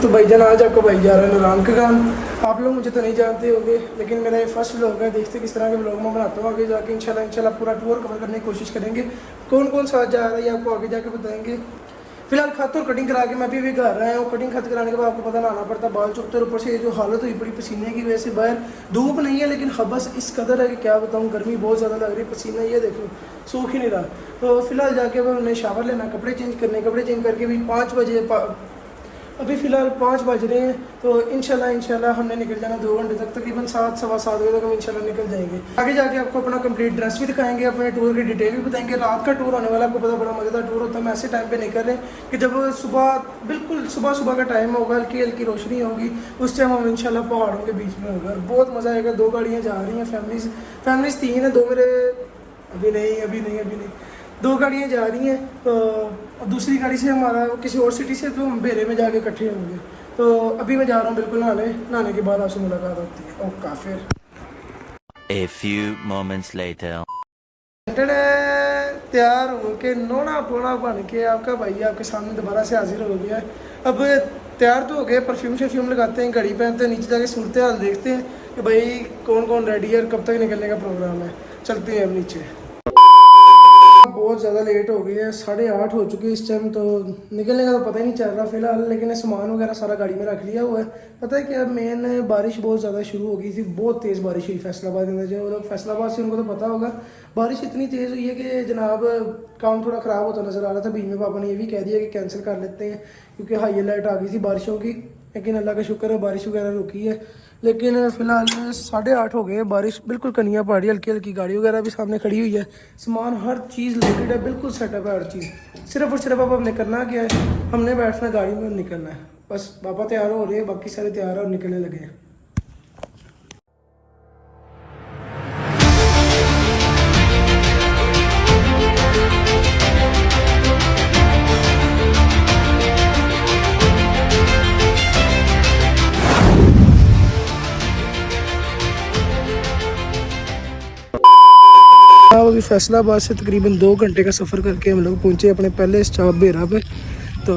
तो भाईजान आज आपका भाई जा रहा है नारायण का गान। आप लोग मुझे तो नहीं जानते होंगे, लेकिन मेरा ये फर्स्ट व्लॉग है। देखते किस तरह के व्लॉग मैं बनाता हूँ। आगे जाके इंशाल्लाह पूरा टूर कवर करने की कोशिश करेंगे। कौन कौन साथ जा रहा है ये आपको आगे जाके बताएंगे। फिलहाल खत और कटिंग करा के मैं भी घर रहा हूँ। कटिंग खत कराने के बाद आपको पता नहाना पड़ता, बाल चुपते और ऊपर से ये जो हालत हुई पड़ी पसीने की वजह से। बाहर धूप नहीं है लेकिन हबस इस कदर है कि क्या बताऊँ, गर्मी बहुत ज़्यादा लग रही है। पसीना ये देख लो सूख ही नहीं रहा। तो फिलहाल जाके मैं उन्हें शावर लेना, कपड़े चेंज करने, कपड़े चेंज करके भी 5 बजे अभी फ़िलहाल 5 बज रहे हैं। तो इंशाल्लाह हमने निकल जाना 2 घंटे तक, तकरीबन 7 सवा 7 बजे तक हम इंशाल्लाह निकल जाएंगे। आगे जाके आपको अपना कंप्लीट ड्रेस भी दिखाएंगे, अपने टूर की डिटेल भी बताएंगे। रात का टूर होने वाला, आपको पता बड़ा मज़ेदार टूर होता है। हम ऐसे टाइम पे निकल रहे हैं कि जब बिल्कुल सुबह का टाइम होगा, हल्की हल्की रोशनी होगी, उस टाइम हम इंशाल्लाह पहाड़ों के बीच में होगा। बहुत मज़ा आएगा। 2 गाड़ियाँ जा रही हैं, फैमिलीज़ 3 है, 2 मेरे अभी नहीं 2 गाड़ियाँ जा रही हैं। तो दूसरी गाड़ी से हमारा किसी और सिटी से, तो हम बेरे में जाके इकट्ठे होंगे। तो अभी मैं जा रहा हूँ बिल्कुल नहाने के बाद आपसे मुलाकात होती है। ओके फिर A few moments later. तैयार हो के नोना पोना बन के आपका भाई आपके सामने दोबारा से हाजिर हो गया है। अब तैयार तो हो गए, परफ्यूम लगाते हैं, घड़ी पहनते हैं, नीचे जाके सूरत हाल देखते हैं कि भाई कौन कौन रेडी है और कब तक निकलने का प्रोग्राम है। चलते हैं अब नीचे। बहुत ज़्यादा लेट हो गई है, 8:30 हो चुकी है इस टाइम। तो निकलने का तो पता ही नहीं चल रहा फिलहाल, लेकिन सामान वगैरह सारा गाड़ी में रख लिया हुआ है। पता है क्या, मेन बारिश बहुत ज़्यादा शुरू हो गई थी। बहुत तेज़ बारिश हुई फैसलाबाद में। जो लोग फैसलाबाद से उनको तो पता होगा, बारिश इतनी तेज़ हुई है कि जनाब काम थोड़ा ख़राब होता नज़र आ रहा था। बीच में पापा ने ये भी कह दिया कि कैंसिल कर लेते हैं क्योंकि हाई अलर्ट आ गई थी बारिशों की। लेकिन अल्लाह का शुक्र है बारिश वगैरह रुकी है। लेकिन फ़िलहाल 8:30 हो गए, बारिश बिल्कुल कनिया पड़ रही है, हल्की हल्की गाड़ी वगैरह भी सामने खड़ी हुई है। सामान हर चीज़ लोडेड है, बिल्कुल सेटअप है हर चीज़। सिर्फ और सिर्फ अब हमने करना क्या है, हमने बैठना गाड़ी में निकलना है बस। पापा तैयार हो रहे हैं, बाकी सारे तैयार हैं और निकलने लगे हैं। अभी फैसलाबाद से तकरीबन 2 घंटे का सफ़र करके हम लोग पहुँचे अपने पहले स्टॉप बेरा पे। तो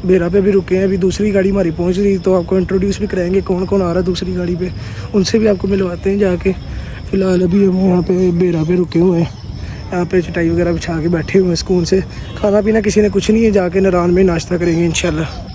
बेरा पे भी रुके हैं, अभी दूसरी गाड़ी हमारी पहुँच रही। तो आपको इंट्रोड्यूस भी कराएंगे कौन कौन आ रहा है दूसरी गाड़ी पे, उनसे भी आपको मिलवाते हैं जाके। फ़िलहाल अभी हम यहाँ पे बेरा पे रुके हुए हैं, यहाँ पे चटाई वगैरह बिछा के बैठे हुए हैं सुकून से। खाना पीना किसी ने कुछ नहीं है, जाके नारायण में नाश्ता करेंगे इंशाल्लाह।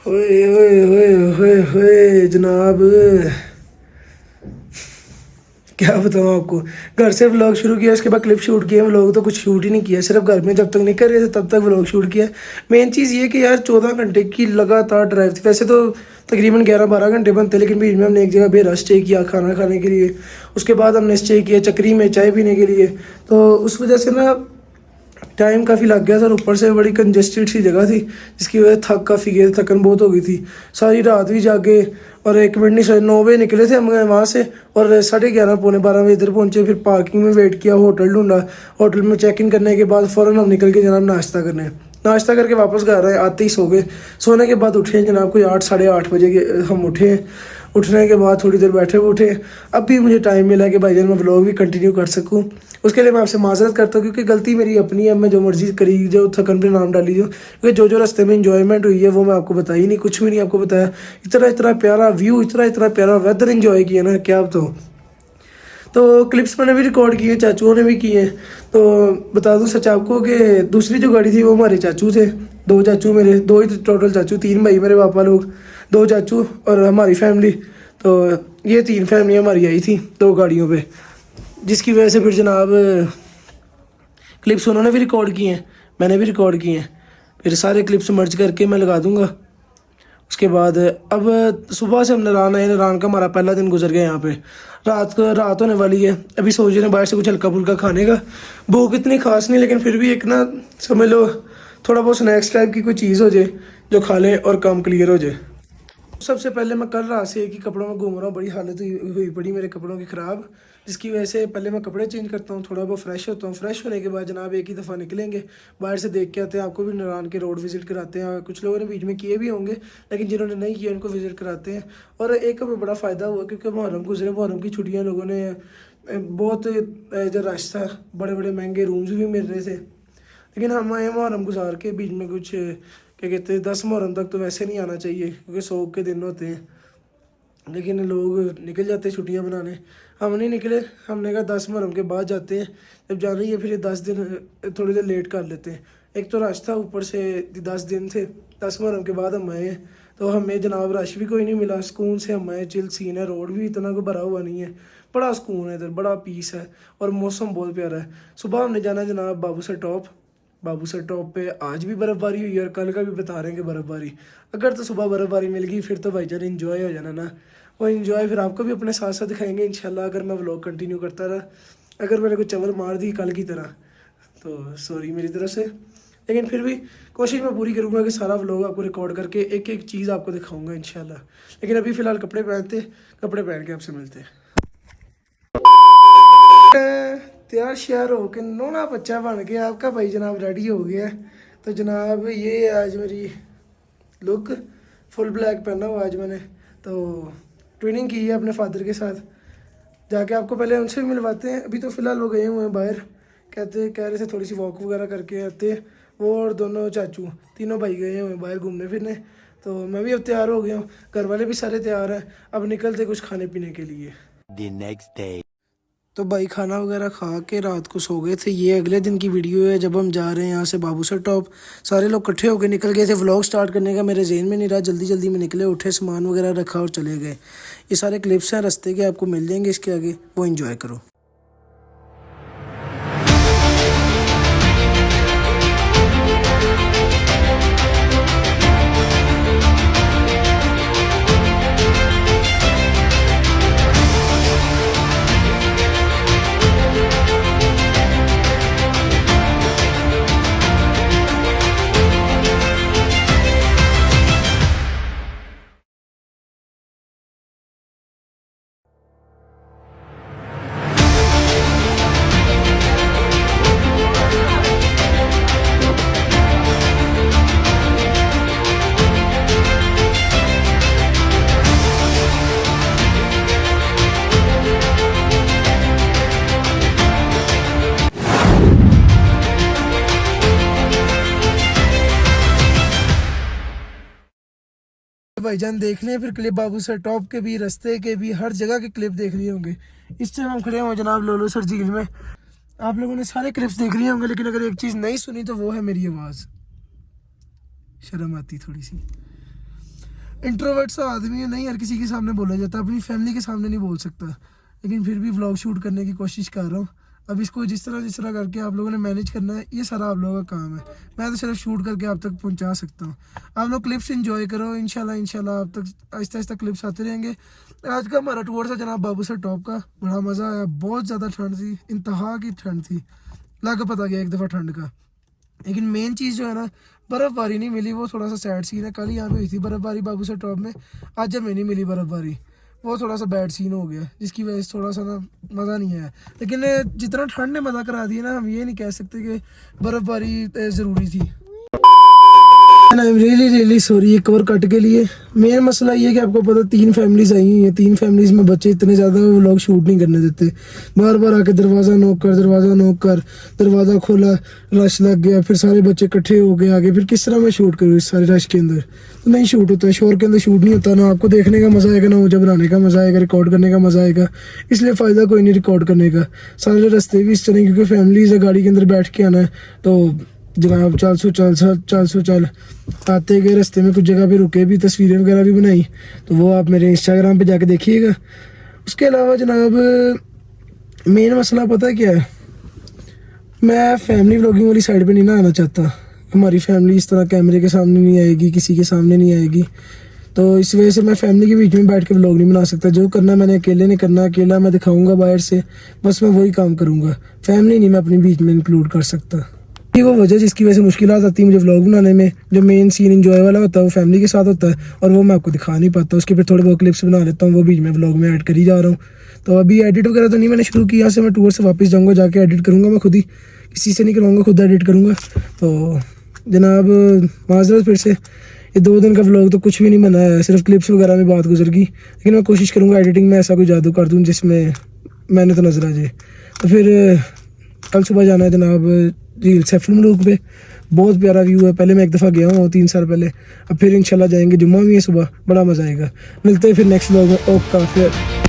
ओए ओए ओए ओए ओए जनाब, क्या बताऊँ आपको। घर से व्लॉग शुरू किया, उसके बाद क्लिप शूट किया। व्लॉग तो कुछ शूट ही नहीं किया, सिर्फ घर में जब तक निकल रहे थे तब तक व्लॉग शूट किया। मेन चीज़ ये कि यार 14 घंटे की लगातार ड्राइव थी। वैसे तो तकरीबन 11-12 घंटे बनते, लेकिन बीच में हमने एक जगह बेरा स्टे किया खाना खाने के लिए। उसके बाद हमने स्टे किया चक्री में चाय पीने के लिए। तो उस वजह से ना टाइम काफ़ी लग गया था और ऊपर से बड़ी कंजेस्टेड सी जगह थी, जिसकी वजह थक काफ़ी गए, थकन बहुत हो गई थी। सारी रात भी जागे और 1 मिनट नहीं 9 बजे निकले थे हम वहाँ से, और 11:30 पौने 12 बजे इधर पहुँचे। फिर पार्किंग में वेट किया, होटल ढूंढा। होटल में चेक इन करने के बाद फ़ौरन हम निकल के जनाब नाश्ता करने। नाश्ता करके वापस घर आए, आते ही सो गए। सोने के बाद उठे जनाब कोई 8 साढ़े 8 बजे के हम उठे। उठने के बाद थोड़ी देर बैठे उठे। अब भी मुझे टाइम मिला कि भाईजान मैं व्लॉग भी कंटिन्यू कर सकूं। उसके लिए मैं आपसे माजरत करता हूं, क्योंकि गलती मेरी अपनी है। मैं जो मर्जी करी, जो थकन पे नाम डाली, क्योंकि जो रास्ते में इंजॉयमेंट हुई है वो मैं आपको बताई नहीं, कुछ भी नहीं आपको बताया। इतना प्यारा व्यू, इतना प्यारा वेदर इंजॉय किया ना, क्या बताऊँ। तो क्लिप्स मैंने भी रिकॉर्ड किए, चाचुओं ने भी किए। तो बता दूं सच आपको कि दूसरी जो गाड़ी थी वो हमारे चाचू थे। 2 चाचू मेरे, 2 ही टोटल चाचू, 3 भाई मेरे पापा लोग, 2 चाचू और हमारी फैमिली। तो ये 3 फैमिली हमारी आई थी 2 गाड़ियों पे। जिसकी वजह से फिर जनाब क्लिप्स उन्होंने भी रिकॉर्ड किए हैं, मैंने भी रिकॉर्ड किए हैं। फिर सारे क्लिप्स मर्ज करके मैं लगा दूंगा। उसके बाद अब सुबह से हम नारायण आए, नारायण का हमारा पहला दिन गुजर गया यहाँ पे। रात होने वाली है, अभी सोच रहे हैं बाहर से कुछ हल्का फुल्का खाने का। भूख इतनी खास नहीं, लेकिन फिर भी एक ना समझ लो थोड़ा बहुत स्नैक्स टाइप की कोई चीज़ हो जाए जो खा लें और काम क्लियर हो जाए। सबसे पहले मैं कल रात से एक ही कपड़ों में घूम रहा हूँ, बड़ी हालत हुई पड़ी मेरे कपड़ों की ख़राब, जिसकी वजह से पहले मैं कपड़े चेंज करता हूँ, थोड़ा बहुत फ्रेश होता हूँ। फ्रेश होने के बाद जनाब एक ही दफ़ा निकलेंगे, बाहर से देख के आते हैं, आपको भी नारायण के रोड विज़िट कराते हैं। कुछ लोगों ने बीच में किए भी होंगे, लेकिन जिन्होंने नहीं किए उनको विज़िट कराते हैं। और एक हमें बड़ा फ़ायदा हुआ क्योंकि मुहर्रम गुजरे, मुहर्रम की छुट्टियाँ लोगों ने बहुत जो रश था, बड़े बड़े महंगे रूम्स भी मिल रहे थे। लेकिन हम आए मुहर्रम गुजार के, बीच में कुछ क्या कहते हैं 10 मुहर्रम तक तो वैसे नहीं आना चाहिए क्योंकि सोग के दिन होते हैं, लेकिन लोग निकल जाते हैं छुट्टियां बनाने। हम नहीं निकले, हमने कहा 10 मुहर्रम के बाद जाते हैं, जब जाना ही है फिर 10 दिन थोड़ी देर लेट कर लेते हैं। एक तो रश था, ऊपर से 10 दिन थे, 10 मुहर्रम के बाद हम आए हैं तो हमें जनाब रश भी कोई नहीं मिला, सुकून से हम आए। चिल सीन है, रोड भी इतना कोई भरा हुआ नहीं है, बड़ा सुकून है इधर, बड़ा पीस है और मौसम बहुत प्यारा है। सुबह हमने जाना जनाब बाबूसर टॉप पे। आज भी बर्फ़बारी हुई है और कल का भी बता रहे हैं कि बर्फ़बारी, अगर तो सुबह बर्फ़बारी मिल गई फिर तो भाईजान एंजॉय हो जाना ना। वो एंजॉय फिर आपको भी अपने साथ साथ दिखाएंगे इंशाल्लाह, अगर मैं व्लॉग कंटिन्यू करता रहा। अगर मैंने कोई चवल मार दी कल की तरह तो सॉरी मेरी तरफ से, लेकिन फिर भी कोशिश मैं पूरी करूँगा कि सारा व्लॉग आपको रिकॉर्ड करके एक एक चीज़ आपको दिखाऊँगा इंशाल्लाह। लेकिन अभी फ़िलहाल कपड़े पहन के आपसे मिलते हैं। तैयार श्यार हो के नोना बच्चा बन के आपका भाई जनाब रेडी हो गया है। तो जनाब ये है आज मेरी लुक, फुल ब्लैक पहना हुआ आज मैंने, तो ट्विनिंग की है अपने फादर के साथ। जाके आपको पहले उनसे भी मिलवाते हैं। अभी तो फ़िलहाल वो गए हुए हैं बाहर, कह रहे थे थोड़ी सी वॉक वगैरह करके आते हैं। वो और दोनों चाचू तीनों भाई गए हुए हैं बाहर घूमने फिरने। तो मैं भी अब तैयार हो गया हूँ, घर वाले भी सारे तैयार हैं, अब निकलते कुछ खाने पीने के लिए। The next day. तो भाई खाना वगैरह खा के रात को सो गए थे। ये अगले दिन की वीडियो है जब हम जा रहे हैं यहाँ से बाबूसर टॉप। सारे लोग इकट्ठे होकर निकल गए थे, व्लॉग स्टार्ट करने का मेरे जहन में नहीं रहा, जल्दी जल्दी में निकले, उठे, सामान वगैरह रखा और चले गए। ये सारे क्लिप्स हैं रास्ते के, आपको मिल जाएंगे इसके आगे, वो एंजॉय करो। भाईजान देख लें फिर क्लिप, बाबूसर टॉप के भी, रास्ते के भी, हर जगह के क्लिप देख लिए होंगे। इस टाइम हम खड़े हुए जनाब लोलो सर झील में। आप लोगों ने सारे क्लिप्स देख लिए होंगे, लेकिन अगर एक चीज़ नहीं सुनी तो वो है मेरी आवाज़। शर्म आती थोड़ी सी, इंट्रोवर्ट सा आदमी है, नहीं हर किसी के सामने बोला जाता, अपनी फैमिली के सामने नहीं बोल सकता, लेकिन फिर भी व्लॉग शूट करने की कोशिश कर रहा हूँ। अब इसको जिस तरह करके आप लोगों ने मैनेज करना है, ये सारा आप लोगों का काम है। मैं तो सिर्फ शूट करके आप तक पहुंचा सकता हूँ। आप लोग क्लिप्स एंजॉय करो, इंशाल्लाह आप तक आहिस्ता आहिस्ता क्लिप्स आते रहेंगे। आज का हमारा टूर था जनाब बाबूसर टॉप का, बड़ा मज़ा आया, बहुत ज़्यादा ठंड थी, इंतहा की ठंड थी, लग पता गया एक दफ़ा ठंड का। लेकिन मेन चीज़ जो है ना, बर्फ़बारी नहीं मिली, वो थोड़ा सा सैड सीन है। कल यहाँ पे हुई थी बर्फ़बारी बाबूसर टॉप में, आज हमें नहीं मिली बर्फ़बारी, वो थोड़ा सा बैड सीन हो गया, जिसकी वजह से थोड़ा सा ना मज़ा नहीं आया। लेकिन जितना ठंड ने मज़ा करा दिया ना, हम ये नहीं कह सकते कि बर्फ़बारी ज़रूरी थी। आई एम रियली सॉरी एक और कट के लिए। मेन मसला ये है कि आपको पता 3 फैमिलीज आई हुई हैं, 3 फैमिलीज में बच्चे इतने ज़्यादा वो लोग शूट नहीं करने देते। बार बार आके दरवाज़ा नॉक कर, दरवाज़ा खोला, रश लग गया, फिर सारे बच्चे इकट्ठे हो गए आगे, फिर किस तरह मैं शूट करूँ इस सारे रश के अंदर? तो नहीं शूट होता है, शोर के अंदर शूट नहीं होता ना। आपको देखने का मज़ा आएगा, ना मुझे बनाने का मज़ा आएगा, रिकॉर्ड करने का मज़ा आएगा, इसलिए फ़ायदा कोई नहीं रिकॉर्ड करने का। सारे रास्ते भी इस तरह, क्योंकि फैमिलीज है, गाड़ी के अंदर बैठ के आना है, तो जनाब चल आते गए, रास्ते में कुछ जगह पे रुके भी, तस्वीरें वगैरह भी बनाई, तो वो आप मेरे इंस्टाग्राम पे जाके देखिएगा। उसके अलावा जनाब मेन मसला पता है क्या है, मैं फैमिली व्लॉगिंग वाली साइड पे नहीं ना आना चाहता। हमारी फैमिली इस तरह कैमरे के सामने नहीं आएगी, किसी के सामने नहीं आएगी, तो इस वजह से मैं फैमिली के बीच में बैठ के व्लॉग नहीं बना सकता। जो करना मैंने अकेले नहीं करना, अकेला मैं दिखाऊंगा बाहर से, बस मैं वही काम करूंगा। फैमिली नहीं मैं अपने बीच में इंक्लूड कर सकता। ये वो वजह जिसकी वजह से मुश्किलात आती है मुझे व्लॉग बनाने में। जो मेन सीन इंजॉय वाला होता है वो फैमिली के साथ होता है, और वो मैं आपको दिखा नहीं पाता। उसके फिर थोड़े बहुत क्लिप्स बना लेता हूँ, वो बीच में व्लॉग में ऐड कर ही जा रहा हूँ। तो अभी एडिट वगैरह तो नहीं मैंने शुरू किया, से मैं टूर से वापस जाऊँगा, जाके एडिट करूँगा मैं खुद ही, किसी से नहीं करवाऊँगा, खुद एडिट करूँगा। तो जनाब माजरत फिर से, ये 2 दिन का व्लॉग तो कुछ भी नहीं बना है, सिर्फ क्लिप्स वगैरह में बात गुजर गई। लेकिन मैं कोशिश करूँगा एडिटिंग में ऐसा कोई जादू कर दूँ जिसमें मैंने तो नजर आ जाए। तो फिर कल सुबह जाना है जनाब झील सैफलन मलूक पे। बहुत प्यारा व्यू है, पहले मैं एक दफ़ा गया हूँ 3 साल पहले, अब फिर इंशाल्लाह जाएंगे। जुम्मा भी है सुबह, बड़ा मज़ा आएगा। मिलते हैं फिर नेक्स्ट व्लॉग में। ओके फिर।